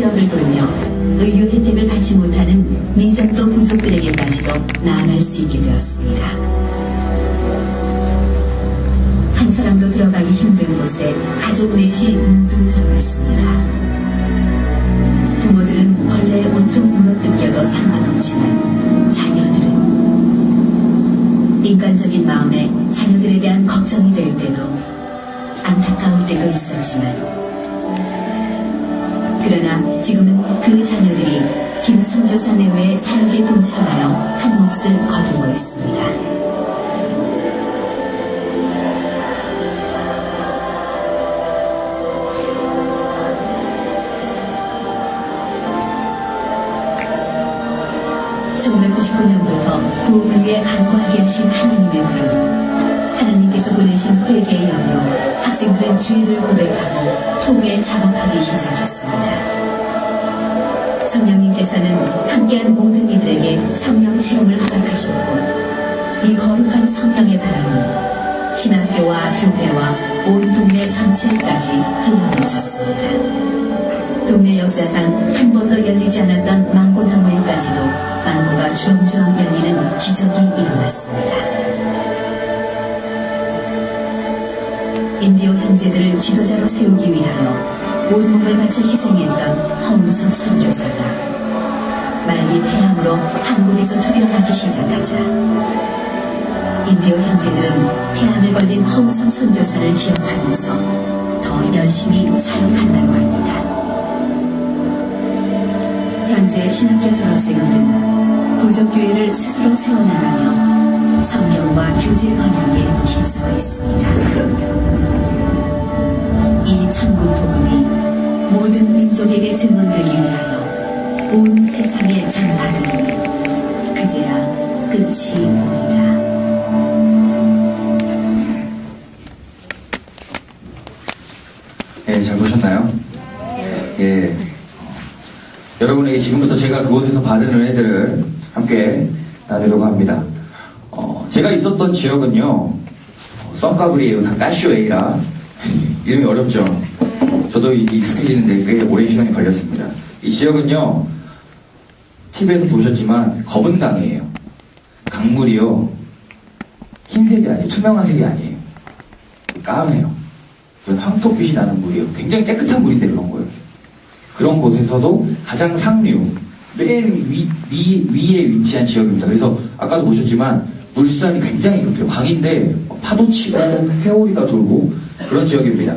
지역을 돌며 의료 혜택을 받지 못하는 미정도 부족들에게까지도 나아갈 수 있게 되었습니다. 한 사람도 들어가기 힘든 곳에 가족 넷이 모두 들어갔습니다. 부모들은 벌레에 온통 물어뜯겨도 상관없지만 자녀들은 인간적인 마음에 자녀들에 대한 걱정이 될 때도 안타까울 때도 있었지만 그러나 지금은 그 자녀들이 김 선교사 내외의 사역에 동참하여 한 몫을 거두고 있습니다. (1999년부터) 부흥을 위해 간구하게 하신 하나님의 부름, 하나님께서 보내신 회개의 영으로 학생들은 죄를 고백하고 통에 자복하기 시작했습니다. 성령님께서는 함께한 모든 이들에게 성령 체험을 허락하셨고 이 거룩한 성령의 바람은 신학교와 교회와 온 동네 전체까지 흘러넘쳤습니다. 동네 역사상 한 번도 열리지 않았던 망고나무에까지도 망고가 주렁주렁 열리는 기적이 일어났습니다. 인디오 형제들을 지도자로 세우기 위하여 온몸을 바쳐 희생했던 허웅섭 선교사가 말기 폐암으로 한국에서 투병하기 시작하자 인디오 형제들은 폐암에 걸린 허웅섭 선교사를 기억하면서 더 열심히 사역한다고 합니다. 현재 신학교 졸업생들은 부족교회를 스스로 세워나가며 성경과 교재 번역에 힘쓰고 있습니다. 이 천국 복음이 모든 민족에게 증언되기 위하여 온 세상에 전파되면 그제야 끝이 오리라. 네, 잘 보셨나요? 예. 여러분에게 지금부터 제가 그곳에서 받은 은혜들을 함께 나누려고 합니다. 제가 있었던 지역은요, 썬카브리에요. 까시오에이라. 이름이 어렵죠? 저도 익숙해지는데 그게 오랜 시간이 걸렸습니다. 이 지역은요, TV에서 보셨지만 검은 강이에요. 강물이요, 흰색이 아니에요. 투명한 색이 아니에요. 까매요. 황토빛이 나는 물이에요. 굉장히 깨끗한 물인데 그런 거예요. 그런 곳에서도 가장 상류, 맨 위에 위치한 지역입니다. 그래서 아까도 보셨지만 물살이 굉장히 급해요. 강인데 파도 치고 회오리가 돌고 그런 지역입니다.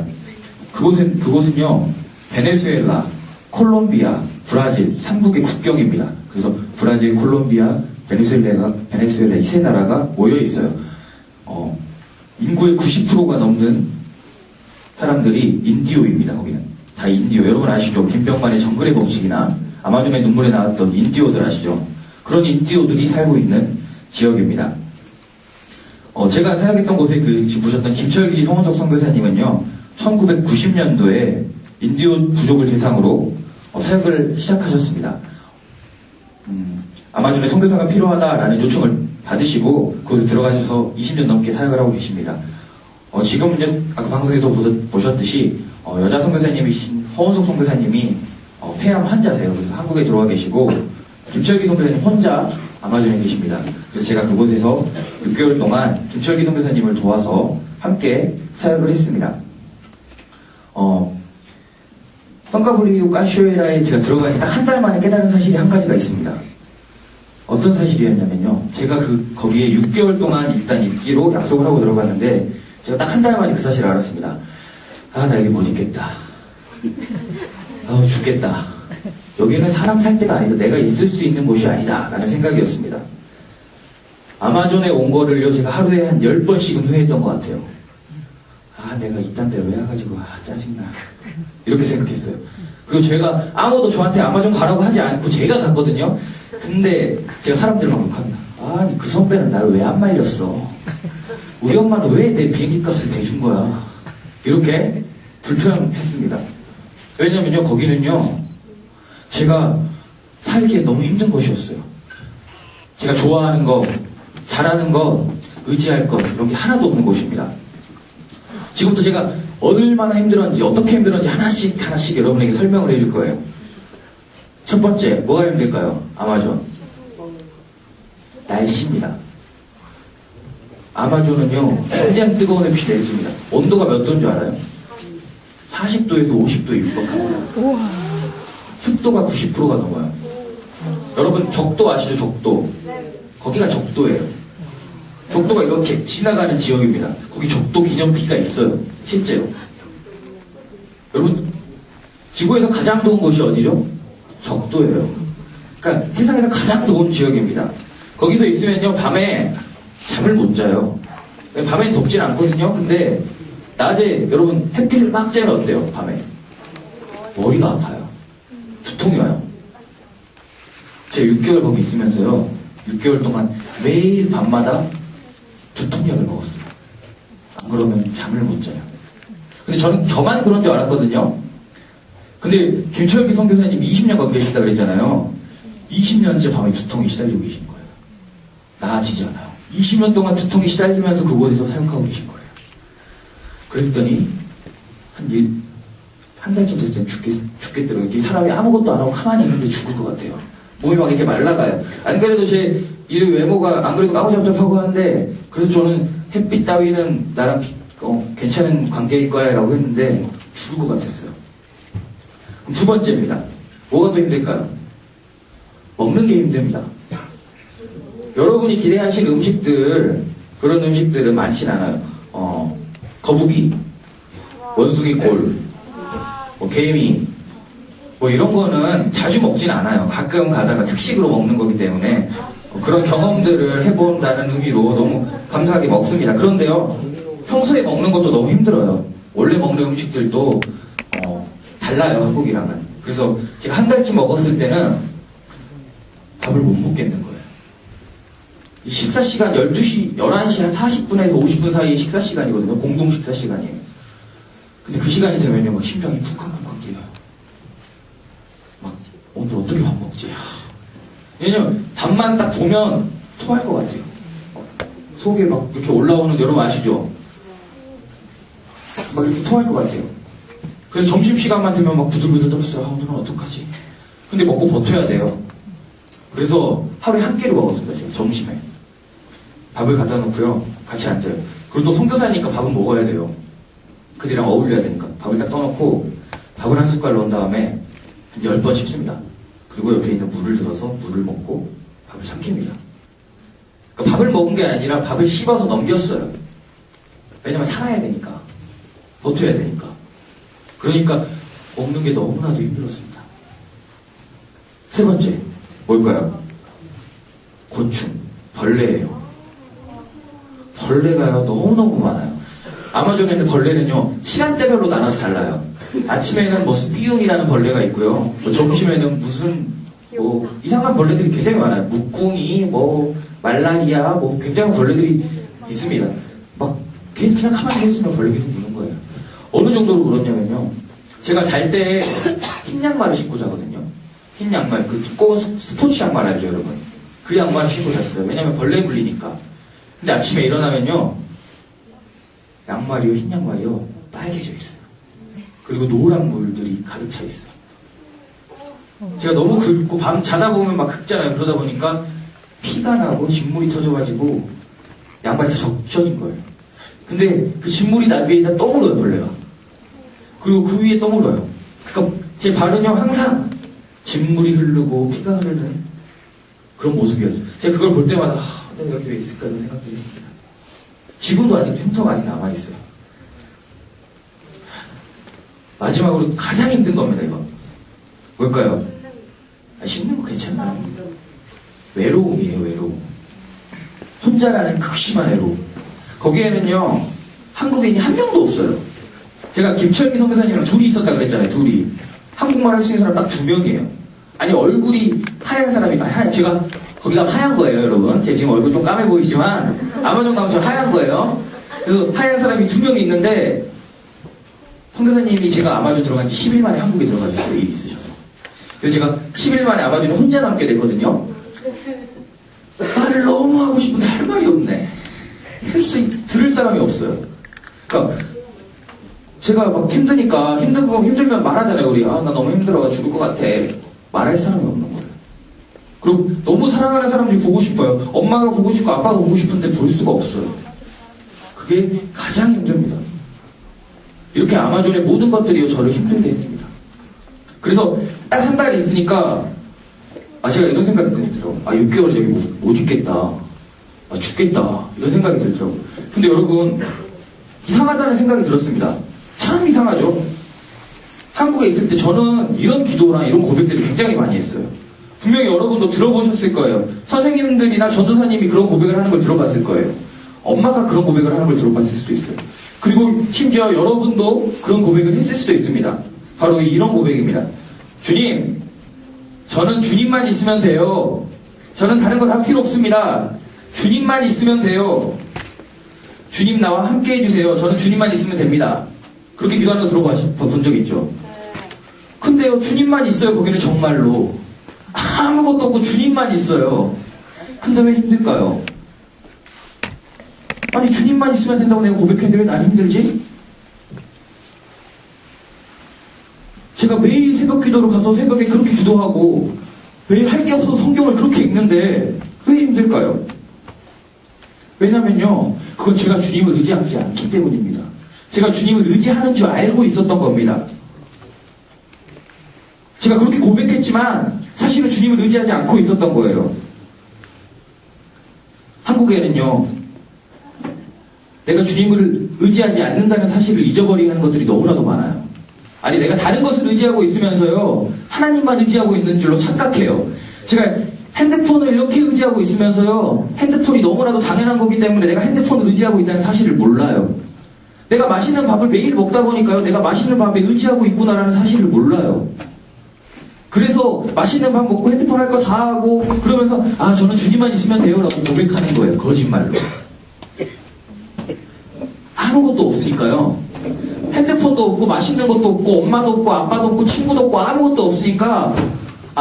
그곳은요, 베네수엘라, 콜롬비아, 브라질, 삼국의 국경입니다. 그래서 브라질, 콜롬비아, 베네수엘라 이 세 나라가 모여 있어요. 인구의 90%가 넘는 사람들이 인디오입니다. 거기는 다 인디오. 여러분 아시죠? 김병만의 정글의 법칙이나 아마존의 눈물에 나왔던 인디오들 아시죠? 그런 인디오들이 살고 있는 지역입니다. 제가 사역했던 곳에 지금 보셨던 김철기 성원석 선교사님은요, 1990년도에 인디오 부족을 대상으로 사역을 시작하셨습니다. 아마존에 선교사가 필요하다라는 요청을 받으시고 그곳에 들어가셔서 20년 넘게 사역을 하고 계십니다. 지금은 아까 방송에도 보셨듯이 여자 선교사님이신 허원석 선교사님이 폐암 환자세요. 그래서 한국에 들어와 계시고 김철기 선교사님 혼자 아마존에 계십니다. 그래서 제가 그곳에서 6개월 동안 김철기 선교사님을 도와서 함께 사역을 했습니다. 썬카브리우 까시오에라에 제가 들어가서 딱 한 달 만에 깨달은 사실이 한 가지가 있습니다. 어떤 사실이었냐면요, 제가 거기에 6개월 동안 일단 있기로 약속을 하고 들어갔는데 제가 딱 한 달 만에 그 사실을 알았습니다. 나 여기 못 있겠다. 죽겠다. 여기는 사람 살 데가 아니다. 내가 있을 수 있는 곳이 아니다. 라는 생각이었습니다. 아마존에 온 거를요, 제가 하루에 한 10번씩은 후회했던 것 같아요. 내가 이딴 데로 왜 와가지고, 짜증나. 이렇게 생각했어요. 그리고 제가 아무도 저한테 아마존 가라고 하지 않고 제가 갔거든요. 근데 제가 사람들만 욕합니다. 아니, 그 선배는 나를 왜 안 말렸어? 우리 엄마는 왜 내 비행기 값을 대준 거야? 이렇게 불평했습니다. 왜냐면요, 거기는요, 제가 살기에 너무 힘든 곳이었어요. 제가 좋아하는 거, 잘하는 거, 의지할 것, 이런 게 하나도 없는 곳입니다. 지금부터 제가 얼마나 힘들었는지, 어떻게 힘들었는지 하나씩 여러분에게 설명을 해줄 거예요. 첫 번째, 뭐가 힘들까요? 아마존. 날씨입니다. 아마존은요, 굉장히 뜨거운 햇빛이 내려집니다. 온도가 몇 도인 줄 알아요? 40도에서 50도에 육박합니다. 습도가 90%가 넘어요. 여러분, 적도 아시죠? 적도. 거기가 적도예요. 적도가 이렇게 지나가는 지역입니다. 거기 적도 기념비가 있어요. 실제로. 여러분, 지구에서 가장 더운 곳이 어디죠? 적도예요. 그러니까 세상에서 가장 더운 지역입니다. 거기서 있으면요, 밤에 잠을 못 자요. 밤에는 덥진 않거든요. 근데 낮에 여러분 햇빛을 막 쬐면 어때요? 밤에 머리가 아파요. 두통이 와요. 제가 6개월 거기 있으면서요, 6개월 동안 매일 밤마다 두통약을 먹었어요. 안 그러면 잠을 못 자요. 근데 저는 저만 그런 줄 알았거든요. 근데 김철기 선교사님이 20년 거기 계시다 그랬잖아요. 20년째 밤에 두통이 시달리고 계신 거예요. 나아지지 않아요. 20년 동안 두통이 시달리면서 그곳에서 사역하고 계신 거예요. 그랬더니 한 달쯤 됐을 때 죽겠더라고요. 이게 사람이 아무것도 안 하고 가만히 있는데 죽을 것 같아요. 몸이 막 이렇게 말라가요. 안 그래도 제 이 외모가 안 그래도 까무잡잡하고 하는데, 그래서 저는 햇빛 따위는 나랑 괜찮은 관계일 거야 라고 했는데 죽을 것 같았어요. 그럼 두 번째입니다. 뭐가 더 힘들까요? 먹는 게 힘듭니다. 여러분이 기대하신 음식들, 그런 음식들은 많진 않아요. 거북이, 원숭이 골, 개미, 이런 거는 자주 먹진 않아요. 가끔 가다가 특식으로 먹는 거기 때문에 그런 경험들을 해본다는 의미로 너무 감사하게 먹습니다. 그런데요, 평소에 먹는 것도 너무 힘들어요. 원래 먹는 음식들도 달라요, 한국이랑은. 그래서 제가 한 달쯤 먹었을 때는 밥을 못 먹겠는 거예요. 이 식사 시간 12시, 11시 한 40분에서 50분 사이의 식사 시간이거든요. 공동 식사 시간이에요. 근데 그 시간이 되면요, 막 심장이 쿵쾅쿵쾅 뛰어요. 막 오늘 어떻게 밥 먹지? 왜냐면 밥만 딱 보면 토할 것 같아요. 속에 막 이렇게 올라오는, 여러분 아시죠? 막 이렇게 토할 것 같아요. 그래서 점심시간만 되면 막 부들부들 떨었어요. 오늘은 어떡하지? 근데 먹고 버텨야 돼요. 그래서 하루에 한 끼를 먹었습니다, 제가 점심에. 밥을 갖다 놓고요, 같이 앉아요. 그리고 또 선교사니까 밥은 먹어야 돼요. 그들이랑 어울려야 되니까. 밥을 딱 떠놓고 밥을 한 숟갈 넣은 다음에 한 10번 씹습니다. 그리고 옆에 있는 물을 들어서 물을 먹고 밥을 삼킵니다. 그러니까 밥을 먹은 게 아니라 밥을 씹어서 넘겼어요. 왜냐면 살아야 되니까. 버텨야 되니까. 그러니까 먹는 게 너무나도 힘들었습니다. 세 번째, 뭘까요? 곤충, 벌레예요. 벌레가요, 너무너무 많아요. 아마존에는 벌레는요, 시간대별로 나눠서 달라요. 아침에는 띠용이라는 벌레가 있고요. 점심에는 무슨 이상한 벌레들이 굉장히 많아요. 묵궁이, 말라리아, 굉장한 벌레들이 있습니다. 막 그냥 가만히 있으면 벌레 계속 무는 거예요. 어느 정도로 그러냐면요, 제가 잘 때 흰 양말을 신고 자거든요. 흰 양말, 그 두꺼운 스포츠 양말 알죠, 여러분? 그 양말을 신고 잤어요. 왜냐면 벌레 물리니까. 근데 아침에 일어나면요, 양말이요, 흰 양말이요, 빨개져 있어요. 그리고 노란 물들이 가득 차 있어요. 제가 너무 긁고 밤 자다 보면 막 긁잖아요. 그러다 보니까 피가 나고 진물이 터져가지고 양말이 다 적셔진 거예요. 근데 그 진물이 나 위에다 떠물어요, 벌레가. 그리고 그 위에 떠물어요. 그러니까 제 발은요, 항상 진물이 흐르고 피가 흐르는 그런 모습이었어요. 제가 그걸 볼 때마다 내가 여기 왜 있을까 이런 생각들이 있습니다. 지금도 아직 흉터가 아직 남아있어요. 마지막으로 가장 힘든 겁니다, 이거. 뭘까요? 힘든 거 괜찮아요. 외로움이에요, 외로움. 혼자라는 극심한 외로움. 거기에는요, 한국인이 한 명도 없어요. 제가 김철기 선교사님이랑 둘이 있었다 그랬잖아요, 둘이. 한국말 할 수 있는 사람 딱 2명이에요. 아니, 얼굴이 하얀 사람이, 제가 거기가 하얀 거예요, 여러분. 제가 지금 얼굴 좀 까매 보이지만, 아마존 가면 저 하얀 거예요. 그래서 하얀 사람이 2명이 있는데, 선교사님이 제가 아마존 들어간 지 10일 만에 한국에 들어가셨어요, 일이 있으셔서. 그래서 제가 10일 만에 아마존에 혼자 남게 됐거든요. 말을 너무 하고 싶은데 할 말이 없네. 들을 사람이 없어요. 그러니까, 제가 막 힘드니까, 힘들면 말하잖아요, 우리. 나 너무 힘들어, 죽을 것 같아. 말할 사람이 없는 거예요. 그리고 너무 사랑하는 사람들이 보고 싶어요. 엄마가 보고 싶고 아빠가 보고 싶은데 볼 수가 없어요. 그게 가장 힘듭니다. 이렇게 아마존의 모든 것들이 저를 힘들게 했습니다. 그래서 딱 한 달이 있으니까 제가 이런 생각이 들더라고요. 6개월은 여기 못 있겠다. 죽겠다. 이런 생각이 들더라고요. 근데 여러분, 이상하다는 생각이 들었습니다. 참 이상하죠? 한국에 있을 때 저는 이런 기도나 이런 고백들을 굉장히 많이 했어요. 분명히 여러분도 들어보셨을 거예요. 선생님들이나 전도사님이 그런 고백을 하는 걸 들어봤을 거예요. 엄마가 그런 고백을 하는 걸 들어봤을 수도 있어요. 그리고 심지어 여러분도 그런 고백을 했을 수도 있습니다. 바로 이런 고백입니다. 주님, 저는 주님만 있으면 돼요. 저는 다른 거 다 필요 없습니다. 주님만 있으면 돼요. 주님 나와 함께 해주세요. 저는 주님만 있으면 됩니다. 그렇게 기도하는 거 들어본 적 있죠? 근데요, 주님만 있어요. 거기는 정말로 아무것도 없고 주님만 있어요. 근데 왜 힘들까요? 아니, 주님만 있으면 된다고 내가 고백했는데 왜 난 힘들지? 제가 매일 새벽 기도로 가서 새벽에 그렇게 기도하고 매일 할 게 없어서 성경을 그렇게 읽는데 왜 힘들까요? 왜냐면요, 그건 제가 주님을 의지하지 않기 때문입니다. 제가 주님을 의지하는 줄 알고 있었던 겁니다. 제가 그렇게 고백했지만 사실은 주님을 의지하지 않고 있었던 거예요. 한국에는요, 내가 주님을 의지하지 않는다는 사실을 잊어버리게 하는 것들이 너무나도 많아요. 아니, 내가 다른 것을 의지하고 있으면서요, 하나님만 의지하고 있는 줄로 착각해요. 제가 핸드폰을 이렇게 의지하고 있으면서요, 핸드폰이 너무나도 당연한 거기 때문에 내가 핸드폰을 의지하고 있다는 사실을 몰라요. 내가 맛있는 밥을 매일 먹다 보니까요, 내가 맛있는 밥에 의지하고 있구나라는 사실을 몰라요. 그래서 맛있는 밥 먹고 핸드폰 할 거 다 하고 그러면서 저는 주님만 있으면 돼요 라고 고백하는 거예요. 거짓말로. 아무것도 없으니까요. 핸드폰도 없고 맛있는 것도 없고 엄마도 없고 아빠도 없고 친구도 없고 아무것도 없으니까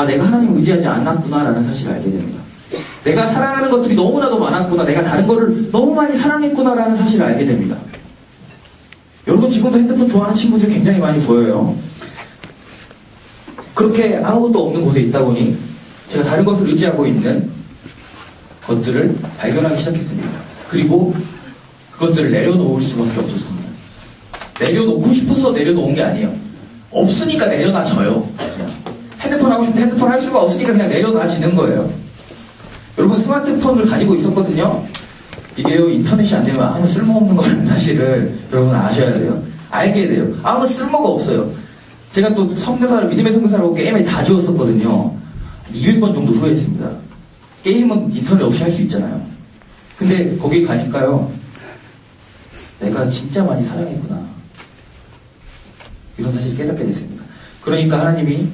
내가 하나님을 의지하지 않았구나 라는 사실을 알게 됩니다. 내가 사랑하는 것들이 너무나도 많았구나, 내가 다른 거를 너무 많이 사랑했구나 라는 사실을 알게 됩니다. 여러분, 지금도 핸드폰 좋아하는 친구들이 굉장히 많이 보여요. 그렇게 아무것도 없는 곳에 있다 보니 제가 다른 것을 의지하고 있는 것들을 발견하기 시작했습니다. 그리고 그것들을 내려놓을 수밖에 없었습니다. 내려놓고 싶어서 내려놓은 게 아니에요. 없으니까 내려놔져요. 그냥. 핸드폰 하고 싶은데 핸드폰 할 수가 없으니까 그냥 내려놔지는 거예요. 여러분, 스마트폰을 가지고 있었거든요. 이게요, 인터넷이 안 되면 아무 쓸모없는 거라는 사실을 여러분 아셔야 돼요. 알게 돼요. 아무 쓸모가 없어요. 제가 또 믿음의 성교사라고 게임에 다 지웠었거든요. 200번 정도 후회했습니다. 게임은 인터넷 없이 할 수 있잖아요. 근데 거기 가니까요, 내가 진짜 많이 사랑했구나, 이런 사실을 깨닫게 됐습니다. 그러니까 하나님이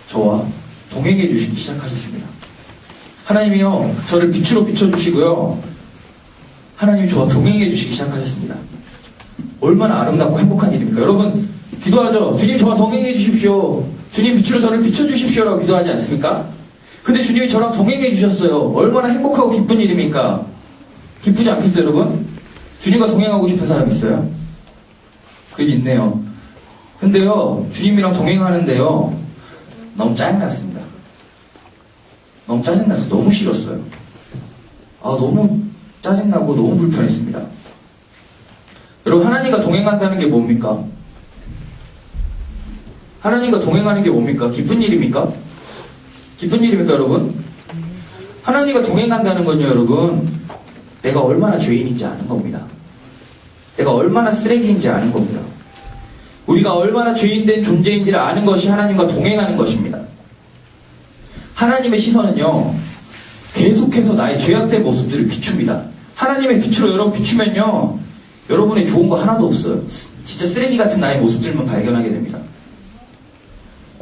저와 동행해 주시기 시작하셨습니다. 하나님이요, 저를 빛으로 비춰주시고요, 하나님이 저와 동행해 주시기 시작하셨습니다. 얼마나 아름답고 행복한 일입니까? 여러분, 기도하죠. 주님, 저와 동행해 주십시오. 주님, 빛으로 저를 비춰주십시오 라고 기도하지 않습니까? 근데 주님이 저랑 동행해 주셨어요. 얼마나 행복하고 기쁜 일입니까? 기쁘지 않겠어요, 여러분? 주님과 동행하고 싶은 사람 있어요? 여기 있네요. 근데요, 주님이랑 동행하는데요, 너무 짜증났습니다. 너무 짜증났어요. 너무 싫었어요. 너무 짜증나고 너무 불편했습니다. 여러분, 하나님과 동행한다는 게 뭡니까? 하나님과 동행하는 게 뭡니까? 기쁜 일입니까? 기쁜 일입니까, 여러분? 하나님과 동행한다는 건요, 여러분, 내가 얼마나 죄인인지 아는 겁니다. 내가 얼마나 쓰레기인지 아는 겁니다. 우리가 얼마나 죄인된 존재인지를 아는 것이 하나님과 동행하는 것입니다. 하나님의 시선은요, 계속해서 나의 죄악된 모습들을 비춥니다. 하나님의 빛으로 여러분 비추면요, 여러분의 좋은 거 하나도 없어요. 진짜 쓰레기 같은 나의 모습들만 발견하게 됩니다.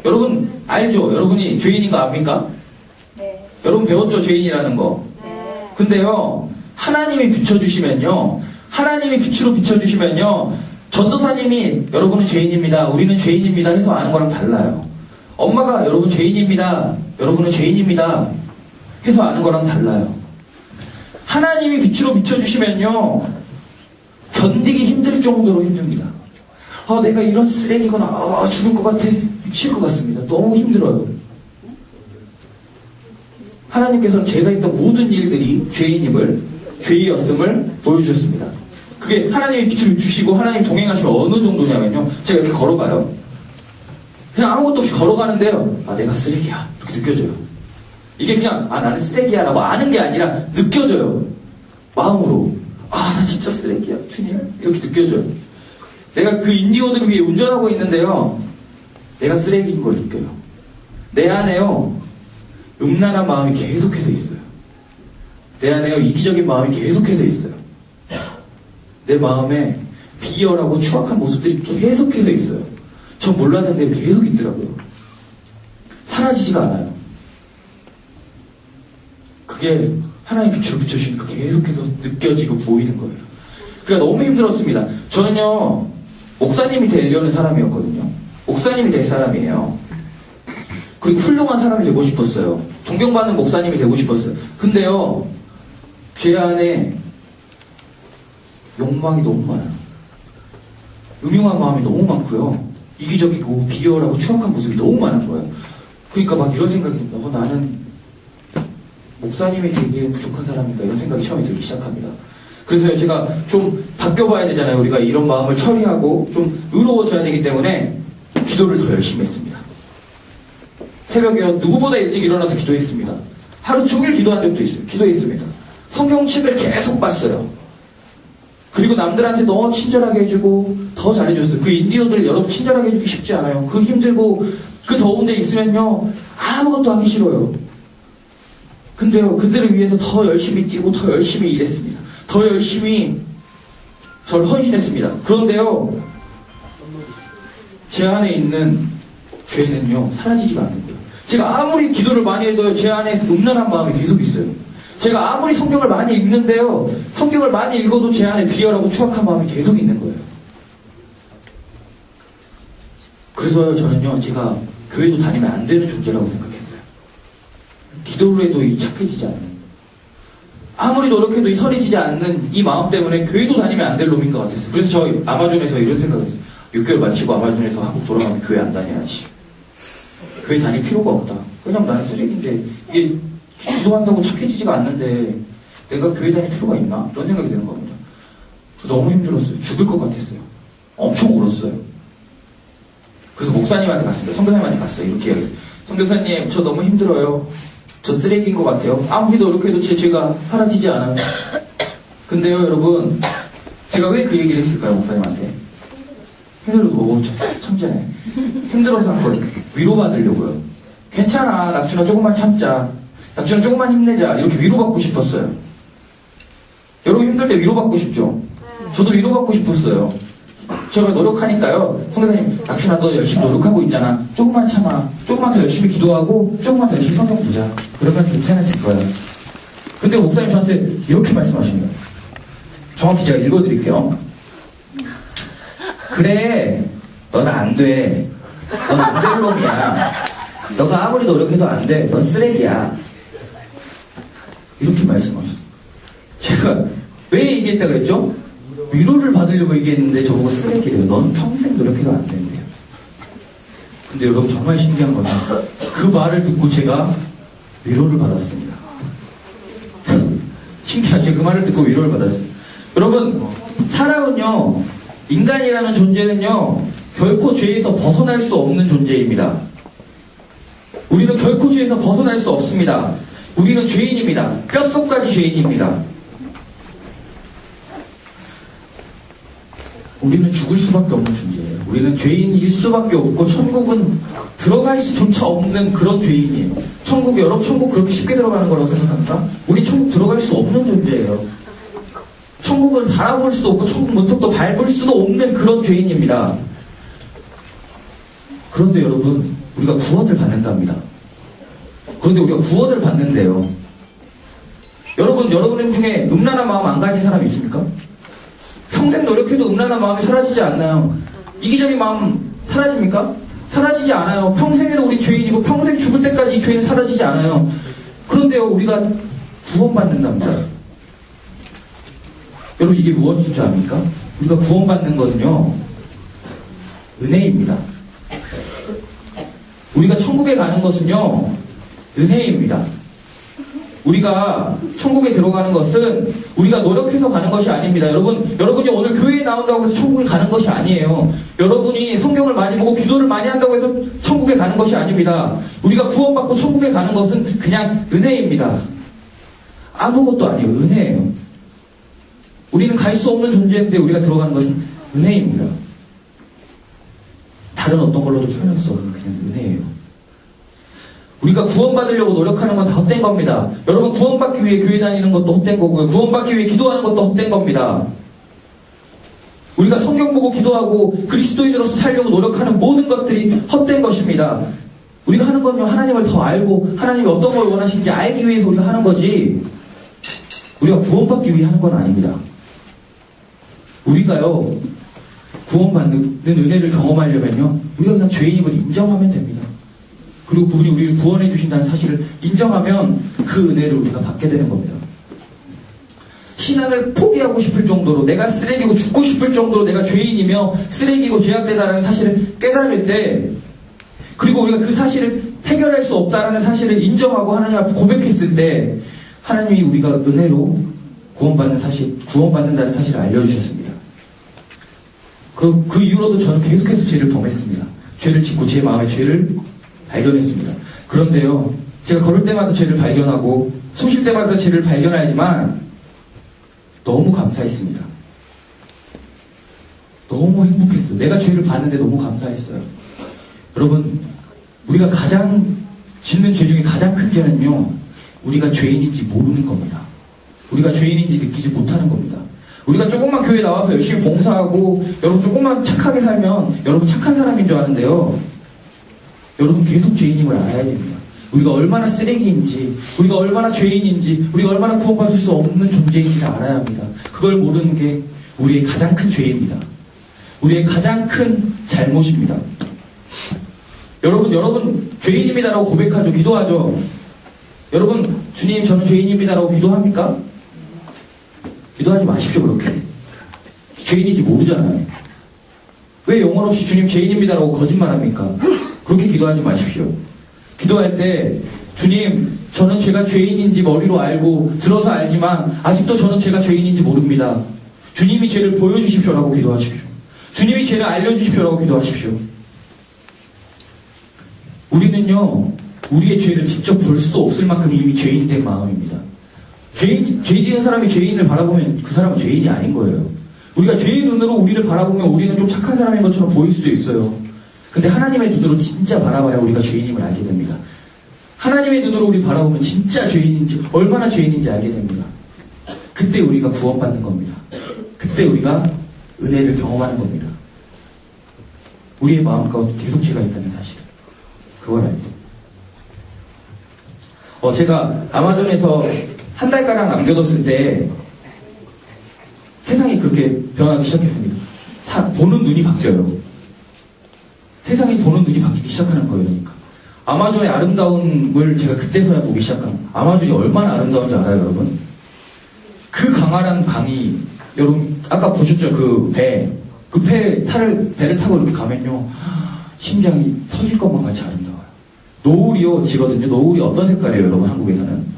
여러분 알죠? 여러분이 죄인인 거 압니까? 네. 여러분 배웠죠? 죄인이라는 거. 네. 근데요, 하나님이 비춰주시면요, 하나님이 빛으로 비춰주시면요, 전도사님이 여러분은 죄인입니다, 우리는 죄인입니다 해서 아는 거랑 달라요. 엄마가 여러분 죄인입니다, 여러분은 죄인입니다 해서 아는 거랑 달라요. 하나님이 빛으로 비춰주시면요, 견디기 힘들 정도로 힘듭니다. 내가 이런 쓰레기구나, 죽을 것 같아, 미칠 것 같습니다. 너무 힘들어요. 하나님께서는 제가 했던 모든 일들이 죄이었음을 보여주셨습니다. 그게 하나님의 빛을 주시고 하나님 동행하시면 어느 정도냐면요. 제가 이렇게 걸어가요. 그냥 아무것도 없이 걸어가는데요. 아, 내가 쓰레기야. 이렇게 느껴져요. 이게 그냥, 아, 나는 쓰레기야 라고 아는 게 아니라 느껴져요. 마음으로. 아, 나 진짜 쓰레기야. 주님. 이렇게 느껴져요. 내가 그 인디오들 위해 운전하고 있는데요. 내가 쓰레기인 걸 느껴요. 내 안에요. 음란한 마음이 계속해서 있어요. 내 안에요. 이기적인 마음이 계속해서 있어요. 내 마음에 비열하고 추악한 모습들이 계속해서 있어요. 전 몰랐는데 계속 있더라고요. 사라지지가 않아요. 그게 하나님 빛으로 비춰주시니까 계속해서 느껴지고 보이는 거예요. 그러니까 너무 힘들었습니다. 저는요, 목사님이 되려는 사람이었거든요. 목사님이 될 사람이에요. 그리고 훌륭한 사람이 되고 싶었어요. 존경받는 목사님이 되고 싶었어요. 근데요, 제 안에 욕망이 너무 많아요. 음흉한 마음이 너무 많고요. 이기적이고 비열하고 추악한 모습이 너무 많은 거예요. 그러니까 막 이런 생각이 듭니다. 나는 목사님이 되기에 부족한 사람인가 이런 생각이 처음에 들기 시작합니다. 그래서 제가 좀 바뀌어봐야 되잖아요. 우리가 이런 마음을 처리하고 좀 의로워져야 되기 때문에 기도를 더 열심히 했습니다. 새벽에 누구보다 일찍 일어나서 기도했습니다. 하루 종일 기도한 적도 있어요. 기도했습니다. 성경책을 계속 봤어요. 그리고 남들한테 너무 친절하게 해주고 더 잘해줬어요. 그 인디오들 여러분 친절하게 해주기 쉽지 않아요. 그 힘들고 그 더운 데 있으면요 아무것도 하기 싫어요. 근데요 그들을 위해서 더 열심히 뛰고 더 열심히 일했습니다. 더 열심히 저를 헌신했습니다. 그런데요 제 안에 있는 죄는요 사라지지가 않는 거예요. 제가 아무리 기도를 많이 해도요 제 안에 음란한 마음이 계속 있어요. 제가 아무리 성경을 많이 읽는데요 성경을 많이 읽어도 제 안에 비열하고 추악한 마음이 계속 있는 거예요. 그래서 저는요 제가 교회도 다니면 안 되는 존재라고 생각했어요. 기도를 해도 착해지지 않는, 아무리 노력해도 이 선해지지 않는 이 마음 때문에 교회도 다니면 안 될 놈인 것 같았어요. 그래서 저 아마존에서 이런 생각을 했어요. 6개월 마치고 아마존에서 한국 돌아가면 교회 안 다녀야지. 교회 다닐 필요가 없다. 그냥 나는 쓰레기인데 이게 기도한다고 착해지지가 않는데 내가 교회 다닐 필요가 있나? 이런 생각이 드는 겁니다. 너무 힘들었어요. 죽을 것 같았어요. 엄청 울었어요. 그래서 목사님한테 갔습니다. 선교사님한테 갔어요. 이렇게 이야기했어요. 선교사님, 저 너무 힘들어요. 저 쓰레기인 것 같아요. 아무리 노력해도 제 죄가 사라지지 않아요. 근데요, 여러분, 제가 왜 그 얘기를 했을까요, 목사님한테? 힘들어서, 천재네. 힘들어서 한 거예요. 위로받으려고요. 괜찮아, 낙준아, 조금만 참자. 낙준아, 조금만 힘내자. 이렇게 위로받고 싶었어요. 여러분 힘들 때 위로받고 싶죠? 저도 위로받고 싶었어요. 제가 노력하니까요. 성교사님, 낙준아, 너 열심히 노력하고 있잖아. 조금만 참아. 조금만 더 열심히 기도하고, 조금만 더 열심히 성경 보자. 그러면 괜찮아질 거야. 근데 목사님 저한테 이렇게 말씀하시는 거예요. 정확히 제가 읽어드릴게요. 그래, 넌 안 돼. 넌 안 될 놈이야. 너가 아무리 노력해도 안 돼. 넌 쓰레기야. 이렇게 말씀하셨어요. 제가 왜 얘기했다 그랬죠? 위로를 받으려고 얘기했는데 저보고 쓰레기래요. 넌 평생 노력해도 안 된대요. 근데 여러분 정말 신기한 거는 그 말을 듣고 제가 위로를 받았습니다. 신기하죠? 그 말을 듣고 위로를 받았어요. 여러분 사람은요 인간이라는 존재는요 결코 죄에서 벗어날 수 없는 존재입니다. 우리는 결코 죄에서 벗어날 수 없습니다. 우리는 죄인입니다. 뼛속까지 죄인입니다. 우리는 죽을 수밖에 없는 존재예요. 우리는 죄인일 수밖에 없고 천국은 들어갈 수조차 없는 그런 죄인이에요. 여러분 천국 그렇게 쉽게 들어가는 거라고 생각합니까? 우리 천국 들어갈 수 없는 존재예요. 천국을 바라볼 수도 없고 천국 문턱도 밟을 수도 없는 그런 죄인입니다. 그런데 여러분 우리가 구원을 받는답니다. 그런데 우리가 구원을 받는데요. 여러분 중에 음란한 마음 안 가진 사람 있습니까? 평생 노력해도 음란한 마음이 사라지지 않나요? 이기적인 마음 사라집니까? 사라지지 않아요. 평생에도 우리 죄인이고 평생 죽을 때까지 이 죄는 사라지지 않아요. 그런데요 우리가 구원받는답니다. 여러분 이게 무엇인 줄 압니까? 우리가 구원받는 거는요 은혜입니다. 우리가 천국에 가는 것은요 은혜입니다. 우리가 천국에 들어가는 것은 우리가 노력해서 가는 것이 아닙니다. 여러분이 오늘 교회에 나온다고 해서 천국에 가는 것이 아니에요. 여러분이 성경을 많이 보고 기도를 많이 한다고 해서 천국에 가는 것이 아닙니다. 우리가 구원받고 천국에 가는 것은 그냥 은혜입니다. 아무것도 아니에요. 은혜예요. 우리는 갈 수 없는 존재인데 우리가 들어가는 것은 은혜입니다. 다른 어떤 걸로도 표현할 수 없는 그냥 은혜예요. 우리가 구원받으려고 노력하는 건 다 헛된 겁니다. 여러분 구원받기 위해 교회 다니는 것도 헛된 거고요. 구원받기 위해 기도하는 것도 헛된 겁니다. 우리가 성경 보고 기도하고 그리스도인으로서 살려고 노력하는 모든 것들이 헛된 것입니다. 우리가 하는 건요, 하나님을 더 알고 하나님이 어떤 걸 원하시는지 알기 위해서 우리가 하는 거지, 우리가 구원받기 위해 하는 건 아닙니다. 우리가요, 구원받는 은혜를 경험하려면요, 우리가 그냥 죄인임을 인정하면 됩니다. 그리고 그분이 우리를 구원해 주신다는 사실을 인정하면 그 은혜를 우리가 받게 되는 겁니다. 신앙을 포기하고 싶을 정도로, 내가 쓰레기고 죽고 싶을 정도로 내가 죄인이며 쓰레기고 죄악되다라는 사실을 깨달을 때, 그리고 우리가 그 사실을 해결할 수 없다라는 사실을 인정하고 하나님 앞에 고백했을 때, 하나님이 우리가 은혜로 구원받는다는 사실을 알려주셨습니다. 그 이후로도 저는 계속해서 죄를 범했습니다. 죄를 짓고 제 마음의 죄를 발견했습니다. 그런데요, 제가 걸을 때마다 죄를 발견하고 숨 쉴 때마다 죄를 발견하지만 너무 감사했습니다. 너무 행복했어요. 내가 죄를 봤는데 너무 감사했어요. 여러분, 우리가 가장 짓는 죄 중에 가장 큰 죄는요, 우리가 죄인인지 모르는 겁니다. 우리가 죄인인지 느끼지 못하는 겁니다. 우리가 조금만 교회 나와서 열심히 봉사하고 여러분 조금만 착하게 살면 여러분 착한 사람인 줄 아는데요, 여러분 계속 죄인임을 알아야 됩니다. 우리가 얼마나 쓰레기인지, 우리가 얼마나 죄인인지, 우리가 얼마나 구원받을 수 없는 존재인지 알아야 합니다. 그걸 모르는 게 우리의 가장 큰 죄입니다. 우리의 가장 큰 잘못입니다. 여러분 죄인입니다라고 고백하죠. 기도하죠. 여러분, 주님 저는 죄인입니다라고 기도합니까? 기도하지 마십시오. 그렇게 죄인인지 모르잖아요. 왜 영혼 없이 주님 죄인입니다라고 거짓말합니까? 그렇게 기도하지 마십시오. 기도할 때 주님 저는 제가 죄인인지 머리로 알고 들어서 알지만 아직도 저는 제가 죄인인지 모릅니다. 주님이 죄를 보여주십시오라고 기도하십시오. 주님이 죄를 알려주십시오라고 기도하십시오. 우리는요, 우리의 죄를 직접 볼 수도 없을 만큼 이미 죄인된 마음입니다. 죄 지은 사람이 죄인을 바라보면 그 사람은 죄인이 아닌 거예요. 우리가 죄의 눈으로 우리를 바라보면 우리는 좀 착한 사람인 것처럼 보일 수도 있어요. 근데 하나님의 눈으로 진짜 바라봐야 우리가 죄인임을 알게 됩니다. 하나님의 눈으로 우리 바라보면 진짜 죄인인지, 얼마나 죄인인지 알게 됩니다. 그때 우리가 구원받는 겁니다. 그때 우리가 은혜를 경험하는 겁니다. 우리의 마음 가운데 계속 죄가 있다는 사실, 그걸 알죠. 제가 아마존에서 한 달가량 남겨뒀을 때 세상이 그렇게 변하기 시작했습니다. 보는 눈이 바뀌어요. 세상이 보는 눈이 바뀌기 시작하는 거예요. 그러니까 아마존의 아름다움을 제가 그때서야 보기 시작합니다. 아마존이 얼마나 아름다운지 알아요, 여러분? 그 강한 강이, 여러분 아까 보셨죠? 그 배를 타고 이렇게 가면요, 심장이 터질 것만 같이 아름다워요. 노을이요 지거든요. 노을이 어떤 색깔이에요, 여러분? 한국에서는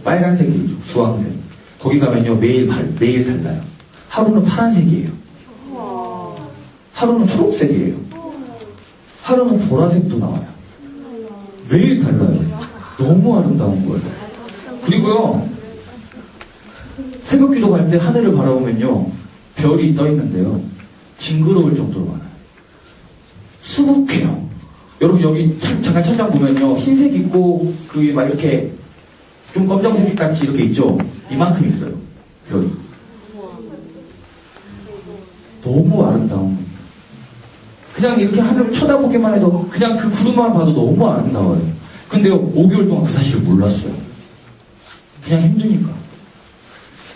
빨간색이죠. 주황색. 거기 가면요 매일 달라요. 하루는 파란색이에요. 하루는 초록색이에요. 하루는 보라색도 나와요. 매일 달라요. 너무 아름다운 거예요. 그리고요, 새벽 기도 갈 때 하늘을 바라보면요, 별이 떠 있는데요, 징그러울 정도로 많아요. 수북해요. 여러분 여기 잠깐 천장 보면요, 흰색 있고 그 막 이렇게 좀 검정색 같이 이렇게 있죠. 이만큼 있어요, 별이. 너무 아름다운. 그냥 이렇게 하늘을 쳐다보기만 해도, 그냥 그 구름만 봐도 너무 아름다워요. 근데요, 5개월 동안 그 사실을 몰랐어요. 그냥 힘드니까.